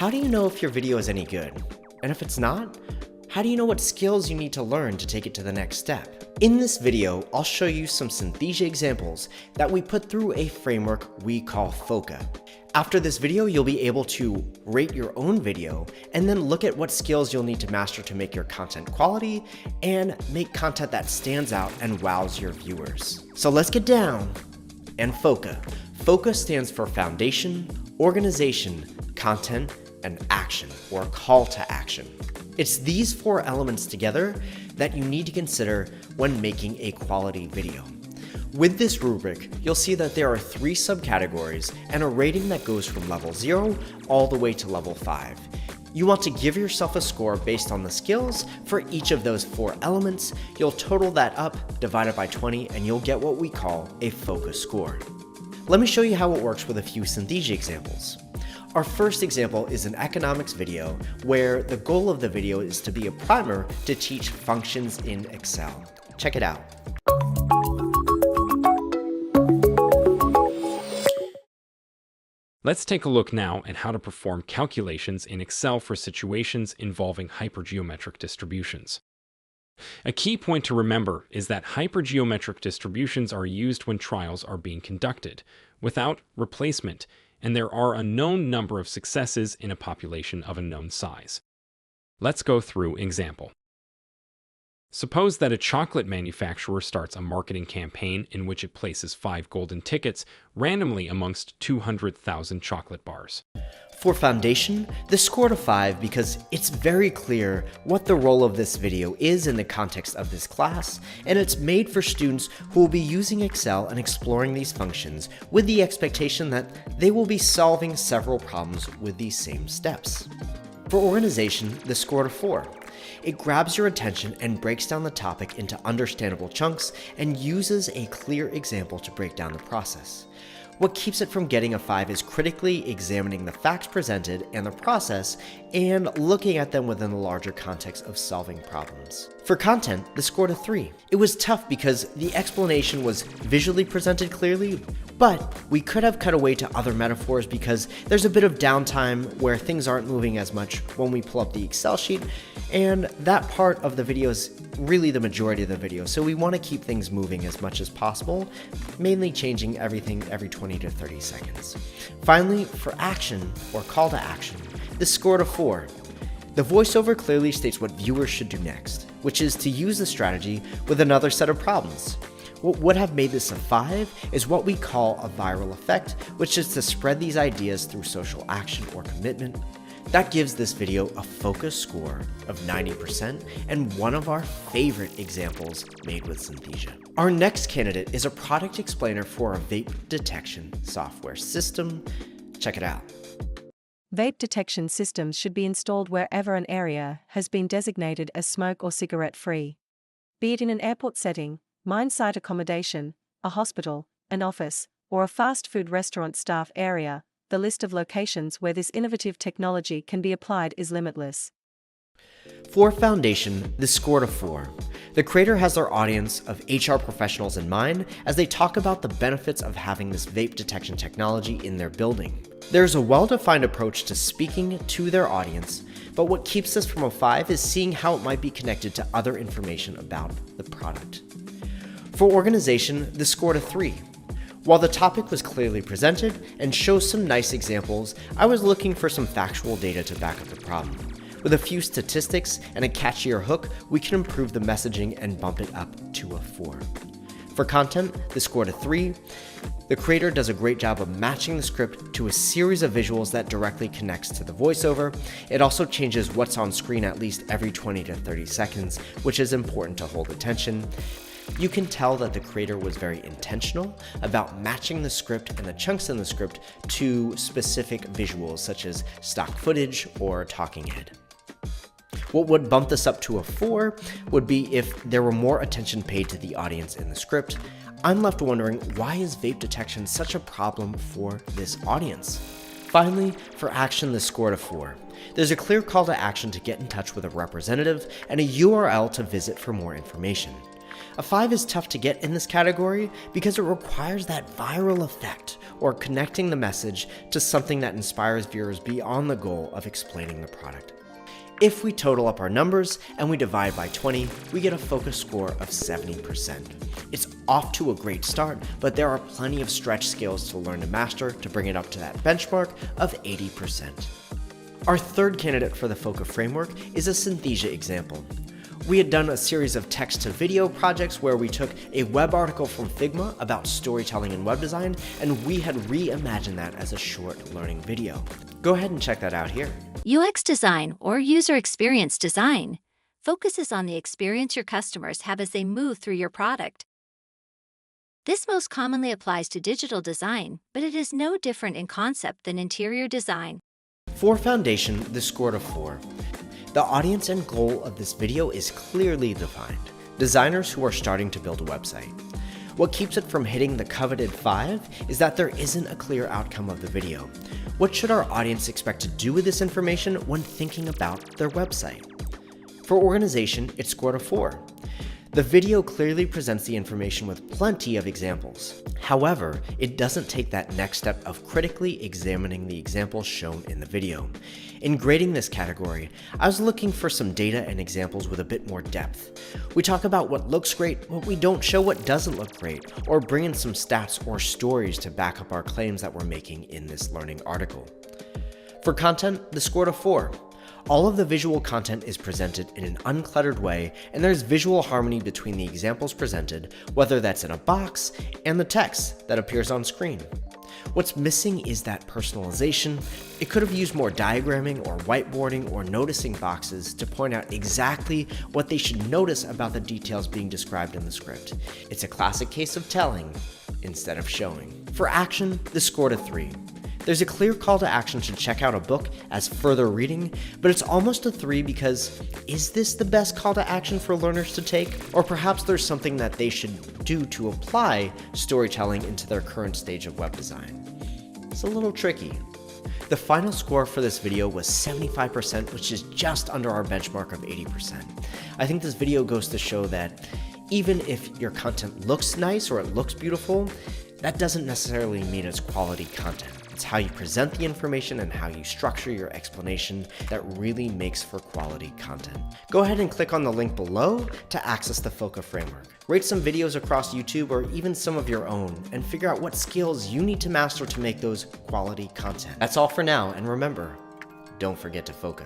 how do you know if your video is any good? And if it's not, how do you know what skills you need to learn to take it to the next step? In this video, I'll show you some synesthesia examples that we put through a framework we call FOCA. After this video, you'll be able to rate your own video and then look at what skills you'll need to master to make your content quality and make content that stands out and wows your viewers. So let's get down and FOCA. FOCA stands for Foundation, Organization, Content, and Action, or Call to Action. It's these four elements together that you need to consider when making a quality video. With this rubric, you'll see that there are 3 subcategories and a rating that goes from level 0 all the way to level 5. You want to give yourself a score based on the skills for each of those 4 elements. You'll total that up, divide it by 20, and you'll get what we call a FOCA score. Let me show you how it works with a few synesthesia examples. Our first example is an economics video where the goal of the video is to be a primer to teach functions in Excel. Check it out. Let's take a look now at how to perform calculations in Excel for situations involving hypergeometric distributions. A key point to remember is that hypergeometric distributions are used when trials are being conducted, without replacement, and there are a known number of successes in a population of a known size. Let's go through example. Suppose that a chocolate manufacturer starts a marketing campaign in which it places 5 golden tickets randomly amongst 200,000 chocolate bars. For Foundation, the score to 5 because it's very clear what the role of this video is in the context of this class, and it's made for students who will be using Excel and exploring these functions with the expectation that they will be solving several problems with these same steps. For Organization, the score to 4. It grabs your attention and breaks down the topic into understandable chunks and uses a clear example to break down the process. What keeps it from getting a 5 is critically examining the facts presented and the process and looking at them within the larger context of solving problems. For Content, the score to 3. It was tough because the explanation was visually presented clearly, but we could have cut away to other metaphors because there's a bit of downtime where things aren't moving as much when we pull up the Excel sheet, and that part of the video is really the majority of the video, so we want to keep things moving as much as possible, mainly changing everything every 20 to 30 seconds. Finally, for Action, or Call to Action, the score to 4. The voiceover clearly states what viewers should do next, which is to use the strategy with another set of problems. What would have made this a 5 is what we call a viral effect, which is to spread these ideas through social action or commitment. That gives this video a FOCA score of 90% and one of our favorite examples made with synesthesia. Our next candidate is a product explainer for a vape detection software system. Check it out. Vape detection systems should be installed wherever an area has been designated as smoke or cigarette-free. Be it in an airport setting, mine site accommodation, a hospital, an office, or a fast food restaurant staff area, the list of locations where this innovative technology can be applied is limitless. For Foundation, the score to 4. The creator has their audience of HR professionals in mind as they talk about the benefits of having this vape detection technology in their building. There's a well-defined approach to speaking to their audience, but what keeps this from a 5 is seeing how it might be connected to other information about the product. For Organization, the score to 3. While the topic was clearly presented and shows some nice examples, I was looking for some factual data to back up the problem. With a few statistics and a catchier hook, we can improve the messaging and bump it up to a 4. For Content, the score to 3. The creator does a great job of matching the script to a series of visuals that directly connects to the voiceover. It also changes what's on screen at least every 20 to 30 seconds, which is important to hold attention. You can tell that the creator was very intentional about matching the script and the chunks in the script to specific visuals such as stock footage or talking head. What would bump this up to a 4 would be if there were more attention paid to the audience in the script. I'm left wondering, why is vape detection such a problem for this audience? Finally, for Action, the score to 4. There's a clear call to action to get in touch with a representative and a URL to visit for more information. A 5 is tough to get in this category because it requires that viral effect, or connecting the message to something that inspires viewers beyond the goal of explaining the product. If we total up our numbers and we divide by 20, we get a focus score of 70%. It's off to a great start, but there are plenty of stretch skills to learn to master to bring it up to that benchmark of 80%. Our third candidate for the FOCA framework is a Synthesia example. We had done a series of text-to-video projects where we took a web article from Figma about storytelling and web design, and we had reimagined that as a short learning video. Go ahead and check that out here. UX design, or user experience design, focuses on the experience your customers have as they move through your product. This most commonly applies to digital design, but it is no different in concept than interior design. For Foundation, this scored a 4. The audience and goal of this video is clearly defined: designers who are starting to build a website. What keeps it from hitting the coveted 5 is that there isn't a clear outcome of the video. What should our audience expect to do with this information when thinking about their website? For organization, it scored a 4. The video clearly presents the information with plenty of examples. However, it doesn't take that next step of critically examining the examples shown in the video. In grading this category, I was looking for some data and examples with a bit more depth. We talk about what looks great, but we don't show what doesn't look great, or bring in some stats or stories to back up our claims that we're making in this learning article. For content, the scored a 4. All of the visual content is presented in an uncluttered way, and there's visual harmony between the examples presented, whether that's in a box and the text that appears on screen. What's missing is that personalization. It could have used more diagramming or whiteboarding or noticing boxes to point out exactly what they should notice about the details being described in the script. It's a classic case of telling instead of showing. For action, this scored a 3. There's a clear call to action to check out a book as further reading, but it's almost a 3 because is this the best call to action for learners to take? Or perhaps there's something that they should do to apply storytelling into their current stage of web design. It's a little tricky. The final score for this video was 75%, which is just under our benchmark of 80%. I think this video goes to show that even if your content looks nice or it looks beautiful, that doesn't necessarily mean it's quality content. It's how you present the information and how you structure your explanation that really makes for quality content. Go ahead and click on the link below to access the FOCA framework. Rate some videos across YouTube or even some of your own and figure out what skills you need to master to make those quality content. That's all for now, and remember, don't forget to FOCA.